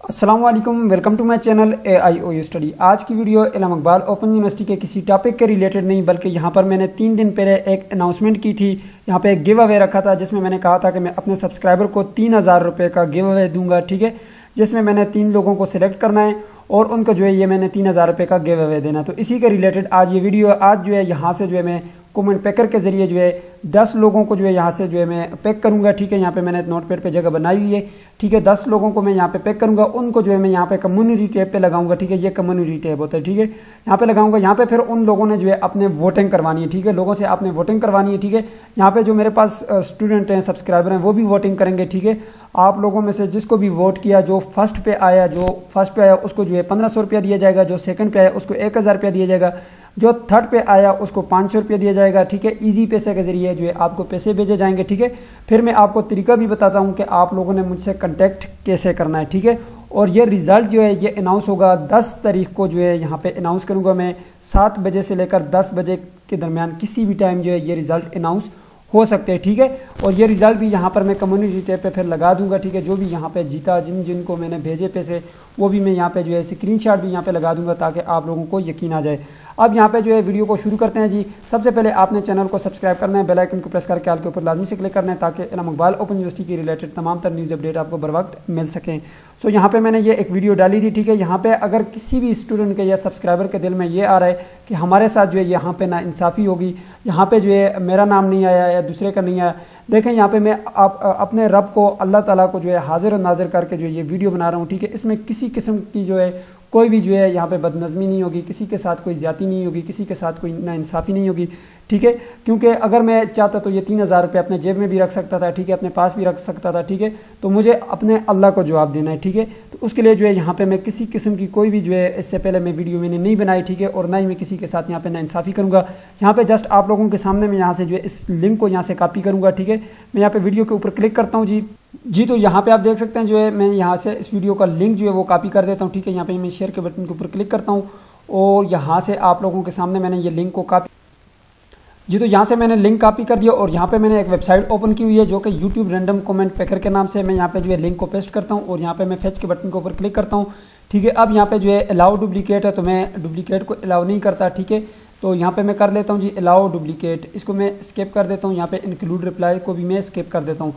अस्सलाम वालेकुम, welcome to my channel AIOU study. आज की वीडियो इल्म इकबाल ओपन यूनिवर्सिटी के किसी टॉपिक के रिलेटेड नहीं, बल्कि यहाँ पर मैंने 3 दिन पहले एक अनाउंसमेंट की थी। यहाँ पे एक गिव अवे रखा था जिसमें मैंने कहा था कि मैं अपने सब्सक्राइबर को 3000 रुपये का गिव अवे दूंगा, ठीक है, जिसमें मैंने 3 लोगों को सिलेक्ट करना है और उनको जो है ये मैंने 3000 रुपये का गिव अवे देना। तो इसी के रिलेटेड आज ये वीडियो, आज जो है यहाँ से जो है मैं कमेंट पैकर के जरिए जो है 10 लोगों को जो है यहाँ से जो है मैं पैक करूँगा, ठीक है। यहाँ पे मैंने नोटपैड पे जगह बनाई हुई है, ठीक है। 10 लोगों को मैं यहाँ पे पैक करूँगा, उनको जो है मैं यहाँ पे कम्युनिटी टैब पे लगाऊंगा, ठीक है। ये कम्युनिटी टैब होता है, ठीक है। यहाँ पे लगाऊंगा, यहाँ पे फिर उन लोगों ने जो है अपने वोटिंग करवानी है, ठीक है। लोगों से आपने वोटिंग करवानी है, ठीक है। यहाँ पे जो मेरे पास स्टूडेंट हैं, सब्सक्राइबर हैं, वो भी वोटिंग करेंगे, ठीक है। आप लोगों में से जिसको भी वोट किया, जो फर्स्ट पे आया उसको जो है 1500 रुपया दिया जाएगा, जो सेकंड पे आया उसको 1000 रुपया दिया जाएगा, जो थर्ड पे आया उसको 500 रुपया दिया जाएगा, ठीक है। इजी पैसे के जरिए जो है आपको पैसे भेजे जाएंगे, ठीक है। फिर मैं आपको तरीका भी बताता हूँ कि आप लोगों ने मुझसे कांटेक्ट कैसे करना है, ठीक है। और ये रिजल्ट जो है ये अनाउंस होगा 10 तारीख को, जो है यहाँ पे अनाउंस करूँगा मैं 7 बजे से लेकर 10 बजे के दरमियान किसी भी टाइम जो है ये रिजल्ट अनाउंस हो सकते हैं, ठीक है। और ये रिजल्ट भी यहाँ पर मैं कम्युनिटी टैब पे फिर लगा दूंगा, ठीक है। जो भी यहाँ पे जीता, जिनको मैंने भेजे पैसे, वो भी मैं यहाँ पे जो है स्क्रीनशॉट भी यहाँ पे लगा दूंगा ताकि आप लोगों को यकीन आ जाए। अब यहाँ पे जो है वीडियो को शुरू करते हैं जी। सबसे पहले आपने चैनल को सब्सक्राइब करना है, बेल आइकन को प्रेस करके आल के ऊपर लाजमी से क्लिक करना है ताकि इल्म इकबाल ओपन यूनिवर्सिटी की रिलेटेड तमाम तर न्यूज़ अपडेट आपको बर वक्त मिल सकें। सो यहाँ पे मैंने ये एक वीडियो डाली थी, ठीक है। यहाँ पे अगर किसी भी स्टूडेंट के या सब्सक्राइबर के दिल में ये आ रहा है कि हमारे साथ जो है यहाँ पे नाइंसाफ़ी होगी, यहाँ पे जो है मेरा नाम नहीं आया या दूसरे का नहीं आया, देखें यहाँ पे मैं अपने रब को, अल्लाह ताला को जो है हाजिर और नाजिर करके जो है ये वीडियो बना रहा हूँ, ठीक है। इसमें किसी किस्म की जो है कोई भी जो है यहाँ पे बदनज़मी नहीं होगी, किसी के साथ कोई ज़्यादती नहीं होगी, किसी के साथ कोई नाइंसाफ़ी नहीं होगी, ठीक है। क्योंकि अगर मैं चाहता तो ये 3000 रुपये अपने जेब में भी रख सकता था, ठीक है, अपने पास भी रख सकता था, ठीक है। तो मुझे अपने अल्लाह को जवाब देना है, ठीक है। तो उसके लिए जो है यहाँ पे मैं किसी किस्म की कोई भी जो है, इससे पहले मैं वीडियो मैंने नहीं बनाई, ठीक है, और ना ही मैं किसी के साथ यहाँ पे नाइंसाफ़ी करूँगा। यहाँ पे जस्ट आप लोगों के सामने मैं यहाँ से जो है इस लिंक को यहाँ से कॉपी करूँगा, ठीक है। मैं यहाँ पे वीडियो के ऊपर क्लिक करता हूँ जी। तो यहाँ पे आप देख सकते हैं जो है मैं यहाँ से इस वीडियो का लिंक जो है वो कॉपी कर देता हूँ, ठीक है। यहाँ पे मैं शेयर के बटन के ऊपर क्लिक करता हूँ और यहाँ से आप लोगों के सामने मैंने ये लिंक को कॉपी जी। तो यहाँ से मैंने लिंक कॉपी कर दिया और यहाँ पे मैंने एक वेबसाइट ओपन की हुई है जो कि यूट्यूब रैंडम कमेंट पैकर के नाम से। मैं यहाँ पे जो है लिंक को पेस्ट करता हूँ और यहाँ पे मैं फेच के बटन के ऊपर क्लिक करता हूँ, ठीक है। अब यहाँ पे जो है अलाउ डुप्लीकेट है, तो मैं डुप्लीकेट को अलाउ नहीं करता, ठीक है। तो यहाँ पे मैं कर लेता हूँ जी अलाउ डुप्लीकेट, इसको मैं स्किप कर देता हूँ। यहाँ पे इंक्लूड रिप्लाई को भी मैं स्किप कर देता हूँ।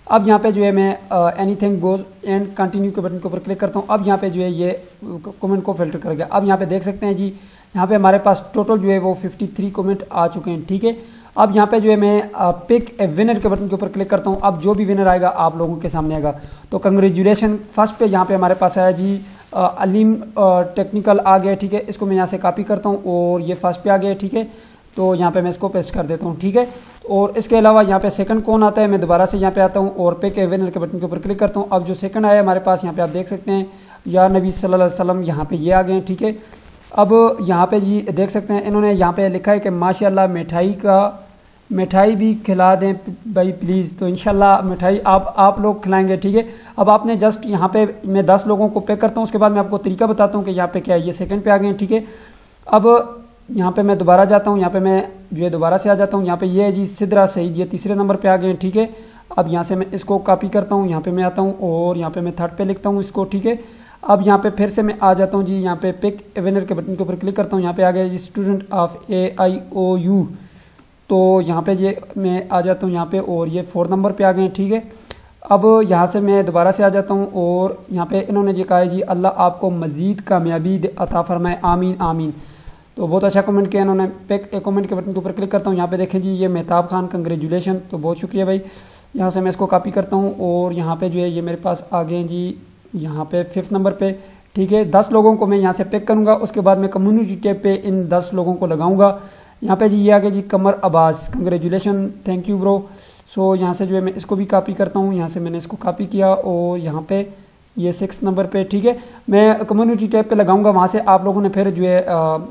अब यहाँ पे जो है मैं एनीथिंग गोज एंड कंटिन्यू के बटन के ऊपर क्लिक करता हूँ। अब यहाँ पे जो है ये कमेंट को फिल्टर कर गया। अब यहाँ पे देख सकते हैं जी, यहाँ पे हमारे पास टोटल जो है वो 53 कमेंट आ चुके हैं, ठीक है। अब यहाँ पे जो है मैं पिक ए विनर के बटन के ऊपर क्लिक करता हूँ। अब जो भी विनर आएगा आप लोगों के सामने आएगा। तो कंग्रेचुलेशन, फर्स्ट पे यहाँ पे हमारे पास आया जी अलीम टेक्निकल आ गया, ठीक है। इसको मैं यहाँ से कॉपी करता हूँ और ये फर्स्ट पे आ गया, ठीक है। तो यहाँ पे मैं इसको पेस्ट कर देता हूँ, ठीक है। और इसके अलावा यहाँ पे सेकंड कौन आता है, मैं दोबारा से यहाँ पे आता हूँ और पिक ए विनर के बटन के ऊपर क्लिक करता हूँ। अब जो सेकंड आया हमारे पास, यहाँ पे आप देख सकते हैं या नबी सल्लल्लाहु अलैहि वसल्लम, यहाँ पे ये आ गए हैं, ठीक है। अब यहाँ पे जी देख सकते हैं इन्होंने यहाँ पे लिखा है कि माशाल्लाह मिठाई भी खिला दें भाई प्लीज़। तो इंशाल्लाह मिठाई आप लोग खिलाएंगे, ठीक है। अब आपने जस्ट यहाँ पे मैं 10 लोगों को पैक करता हूँ, उसके बाद मैं आपको तरीका बताता हूँ कि यहाँ पे क्या है। ये सेकंड पे आ गए हैं, ठीक है। अब यहाँ पे मैं दोबारा जाता हूँ, यहाँ पे मैं जो है दोबारा से आ जाता हूँ। यहाँ पे ये है जी सिद्रा सईद, ये तीसरे नंबर पे आ गए हैं, ठीक है। अब यहाँ से मैं इसको कॉपी करता हूँ, यहाँ पे मैं आता हूँ और यहाँ पे मैं थर्ड पे लिखता हूँ इसको, ठीक है। अब यहाँ पे फिर से मैं आ जाता हूँ जी, यहाँ पे पिक विनर के बटन के ऊपर क्लिक करता हूँ। यहाँ पे आ गया जी स्टूडेंट ऑफ AIOU। तो यहाँ पे ये मैं आ जाता हूँ यहाँ पे और ये 4 नंबर पे आ गए हैं, ठीक है। अब यहाँ से मैं दोबारा से आ जाता हूँ और यहाँ पे इन्होंने ये कहा है जी अल्लाह आपको मज़ीद कामयाबी अता फरमाए, आमीन आमीन। तो बहुत अच्छा कमेंट किया इन्होंने। पिक ए कमेंट के बटन के ऊपर क्लिक करता हूँ। यहाँ पे देखें जी ये मेहताब खान, कंग्रेचुलेशन। तो बहुत शुक्रिया भाई। यहाँ से मैं इसको कॉपी करता हूँ और यहाँ पे जो है ये मेरे पास आ गए जी यहाँ पे 5th नंबर पे, ठीक है। 10 लोगों को मैं यहाँ से पिक करूँगा, उसके बाद मैं कम्युनिटी टैब पे इन 10 लोगों को लगाऊंगा। यहाँ पे जी ये आ गया जी Qamar Abbas, congratulation, thank you bro. So यहाँ से जो है मैं इसको भी कॉपी करता हूँ। यहाँ से मैंने इसको कॉपी किया और यहाँ पे ये 6 नंबर पे, ठीक है। मैं कम्युनिटी टैब पे लगाऊंगा, वहाँ से आप लोगों ने फिर जो है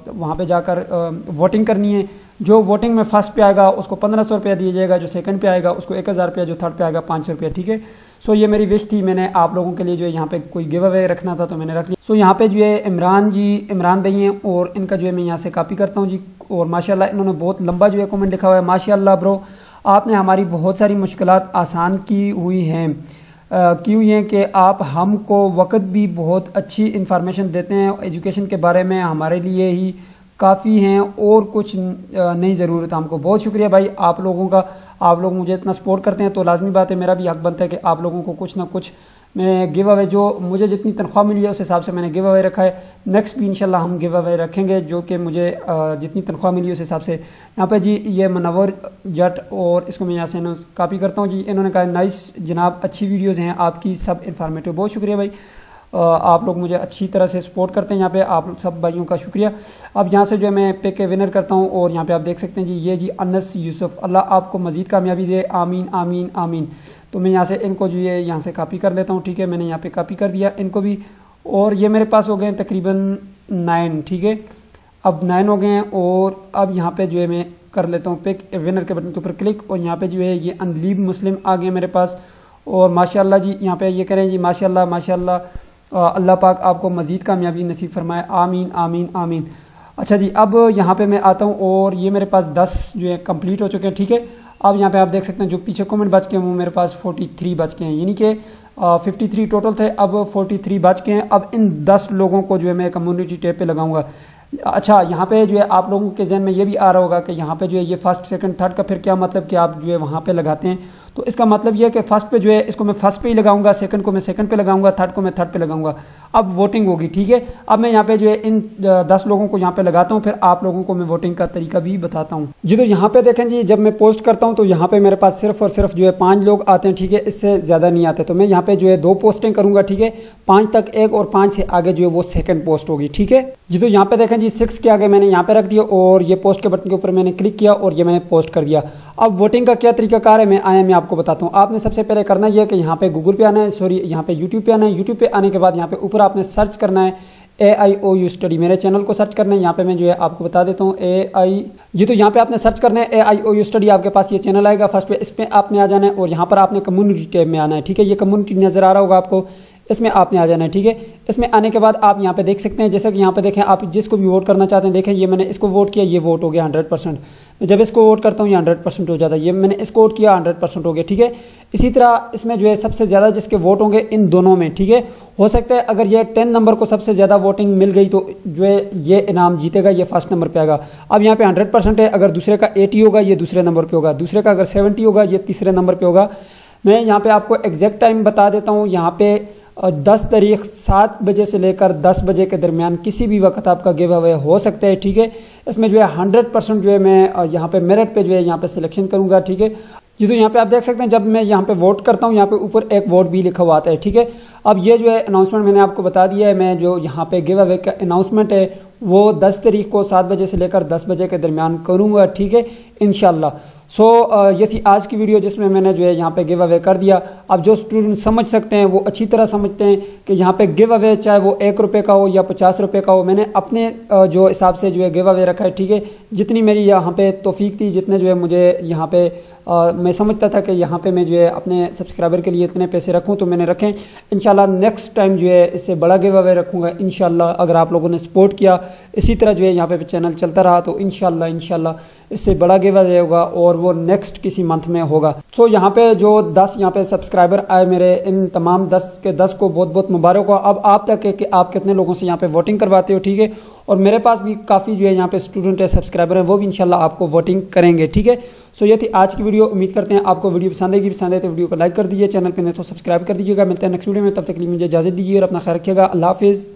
वहाँ पे जाकर वोटिंग करनी है। जो वोटिंग में फर्स्ट पे आएगा उसको 1500 रुपया दिया जाएगा, जो सेकंड पे आएगा उसको 1000 रुपया, जो थर्ड पे आएगा 500 रुपया, ठीक है। सो ये मेरी विश थी, मैंने आप लोगों के लिए जो है यहाँ पे कोई गिव अवे रखना था तो मैंने रख लिया। सो यहाँ पे जो है इमरान भाई हैं और इनका जो है मैं यहाँ से कॉपी करता हूँ जी। और माशाल्लाह इन्होंने बहुत लंबा जो है कमेंट लिखा हुआ है, माशाल्लाह ब्रो आपने हमारी बहुत सारी मुश्किलात आसान की हुई हैं। क्यों ये कि आप हमको वक्त भी बहुत अच्छी इन्फॉर्मेशन देते हैं एजुकेशन के बारे में, हमारे लिए ही काफ़ी हैं और कुछ नहीं ज़रूरत है हमको। बहुत शुक्रिया भाई आप लोगों का, आप लोग मुझे इतना सपोर्ट करते हैं तो लाजमी बात है मेरा भी हक बनता है कि आप लोगों को कुछ ना कुछ मैं गिव अवे, जो मुझे जितनी तनख्वाह मिली है उस हिसाब से मैंने गिव अवे रखा है। नेक्स्ट भी इंशाल्लाह हम गिव अवे रखेंगे जो कि मुझे जितनी तनख्वाह मिली उस हिसाब से। यहाँ पे जी ये मनवर जट, और इसको मैं यहाँ से कॉपी करता हूँ जी। इन्होंने कहा नाइस जनाब, अच्छी वीडियोज़ हैं आपकी, सब इन्फॉर्मेटिव। बहुत शुक्रिया भाई, आप लोग मुझे अच्छी तरह से सपोर्ट करते हैं। यहाँ पे आप सब भाइयों का शुक्रिया। अब यहाँ से जो है मैं पे के विनर करता हूँ और यहाँ पे आप देख सकते हैं जी ये जी अनस यूसुफ, अल्लाह आपको मज़ीद कामयाबी दे, आमीन आमीन आमीन। तो मैं यहाँ से इनको जो है यहाँ से कॉपी कर लेता हूँ, ठीक है। मैंने यहाँ पे कॉपी कर दिया इनको भी, और ये मेरे पास हो गए तकरीबन 9, ठीक है। अब 9 हो गए हैं और अब यहाँ पे जो है मैं कर लेता हूँ पिक विनर के बटन के ऊपर क्लिक, और यहाँ पे जो है ये अनलीब मुस्लिम आ गए मेरे पास। और माशाल्लाह जी यहाँ पे ये करें जी, माशाल्लाह माशाल्लाह, अल्लाह पाक आपको मज़ीद कामयाबी नसीब फरमाए, आमीन आमीन आमीन। अच्छा जी, अब यहाँ पे मैं आता हूँ और ये मेरे पास 10 जो है कंप्लीट हो चुके हैं, ठीक है। अब यहाँ पे आप देख सकते हैं जो पीछे कमेंट बच के हैं वो मेरे पास 43 बच के हैं, यानी कि 53 टोटल थे, अब 43 बच के हैं। अब इन 10 लोगों को जो है मैं कम्युनिटी टैब पे लगाऊंगा। अच्छा, यहाँ पे जो है आप लोगों के जहन में ये भी आ रहा होगा कि यहाँ पे जो है ये फर्स्ट सेकंड थर्ड का फिर क्या मतलब कि आप जो है वहाँ पे लगाते हैं। तो इसका मतलब ये है कि फर्स्ट पे जो है इसको मैं फर्स्ट पे ही लगाऊंगा, सेकंड को मैं सेकंड पे लगाऊंगा, थर्ड को मैं थर्ड पे लगाऊंगा। अब वोटिंग होगी, ठीक है। अब मैं यहाँ पे जो है इन 10 लोगों को यहाँ पे लगाता हूँ, फिर आप लोगों को मैं वोटिंग का तरीका भी बताता हूँ जी। तो यहाँ पे देखें जी, जब मैं पोस्ट करता हूँ तो यहाँ पे मेरे पास सिर्फ और सिर्फ जो है 5 लोग आते हैं, ठीक है, इससे ज्यादा नहीं आते। तो मैं यहाँ पे जो है 2 पोस्टिंग करूंगा, ठीक है, 5 तक एक और 5 से आगे जो है वो सेकंड पोस्ट होगी, ठीक है जी। तो यहाँ पे देखें जी 6 के आगे मैंने यहाँ पे रख दिया और ये पोस्ट के बटन के ऊपर मैंने क्लिक किया और ये मैंने पोस्ट कर दिया। अब वोटिंग का क्या तरीकाकार है मैं आपको बताता हूँ। आपने सबसे पहले करना यह है कि यहाँ पे गूगल पे आना है, सॉरी यहाँ पे यूट्यूब पे आना है। यूट्यूब पे आने के बाद यहाँ पे ऊपर आपने सर्च करना है AIOU स्टडी, मेरे चैनल को सर्च करना है। यहाँ पे मैं जो है आपको बता देता हूँ AI जी। तो यहाँ पे आपने सर्च करना है AIOU स्टडी, आपके पास ये चैनल आएगा फर्स्ट पे, इस पे आपने आ जाना है और यहाँ पर आपने कम्युनिटी टैब में आना है, ठीक है। ये कम्युनिटी नजर आ रहा होगा आपको, इसमें आपने आ जाना है, ठीक है। इसमें आने के बाद आप यहाँ पे देख सकते हैं, जैसे कि यहाँ पे देखें आप जिसको भी वोट करना चाहते हैं, देखें ये मैंने इसको वोट किया, ये वोट हो गया 100%। मैं जब इसको वोट करता हूँ ये 100% हो जाता है, ये मैंने इसको वोट किया 100% हो गया, ठीक है। इसी तरह इसमें जो है सबसे ज्यादा जिसके वोट होंगे इन दोनों में, ठीक है। हो सकता है अगर ये 10 नंबर को सबसे ज्यादा वोटिंग मिल गई तो जो है ये इनाम जीतेगा, ये फर्स्ट नंबर पे आएगा। अब यहाँ पे 100% है, अगर दूसरे का 80 होगा ये दूसरे नंबर पे होगा, दूसरे का अगर 70 होगा ये तीसरे नंबर पे होगा। मैं यहाँ पे आपको एग्जैक्ट टाइम बता देता हूँ। यहाँ पे 10 तारीख 7 बजे से लेकर 10 बजे के दरमियान किसी भी वक्त आपका गिव अवे हो सकता है, ठीक है। इसमें जो है 100% जो है मैं यहाँ पे मेरिट पे जो है यहाँ पे सिलेक्शन करूंगा, ठीक है जी। तो यहाँ पे आप देख सकते हैं जब मैं यहाँ पे वोट करता हूँ यहाँ पे ऊपर एक वोट भी लिखा हुआ आता है, ठीक है। अब ये जो है अनाउंसमेंट मैंने आपको बता दिया है, मैं जो यहाँ पे गिव अवे का अनाउंसमेंट है वो 10 तारीख को 7 बजे से लेकर 10 बजे के दरमियान करूंगा, ठीक है, इंशाल्लाह। सो ये थी आज की वीडियो जिसमें मैंने जो है यहाँ पे गिव अवे कर दिया। अब जो स्टूडेंट समझ सकते हैं वो अच्छी तरह समझते हैं कि यहाँ पे गिव अवे चाहे वो 1 रुपये का हो या 50 रुपये का हो, मैंने अपने जो हिसाब से जो है गिव अवे रखा है, ठीक है। जितनी मेरी यहाँ पे तौफीक थी, जितने जो है मुझे यहाँ पे मैं समझता था कि यहाँ पे मैं जो है अपने सब्सक्राइबर के लिए इतने पैसे रखूँ तो मैंने रखें। इंशाल्लाह नेक्स्ट टाइम जो है इससे बड़ा गिव अवे रखूँगा इंशाल्लाह। अगर आप लोगों ने सपोर्ट किया, इसी तरह जो है यहाँ पे चैनल चलता रहा तो इंशाल्लाह इससे बड़ा गिव अवे होगा और वो नेक्स्ट किसी मंथ में होगा। सो यहाँ पे जो 10 यहाँ पे सब्सक्राइबर आए मेरे, इन तमाम 10 के 10 को बहुत बहुत मुबारक हो। अब आप तक है कि आप कितने लोगों से यहाँ पे वोटिंग करवाते हो, ठीक है। और मेरे पास भी काफ़ी जो है यहाँ पे स्टूडेंट है, सब्सक्राइबर है, वो भी इंशाल्लाह आपको वोटिंग करेंगे, ठीक है। सो ये थी आज की वीडियो। उम्मीद करते हैं आपको वीडियो पसंद आएगी। पसंद आए तो वीडियो को लाइक कर दीजिए, चैनल पे नहीं तो सब्सक्राइब कर दीजिएगा। मिलते हैं नेक्स्ट वीडियो में, तब तक के लिए मुझे इजाजत दीजिए और अपना ख्याल रखिएगा। अल्लाह हाफिज़।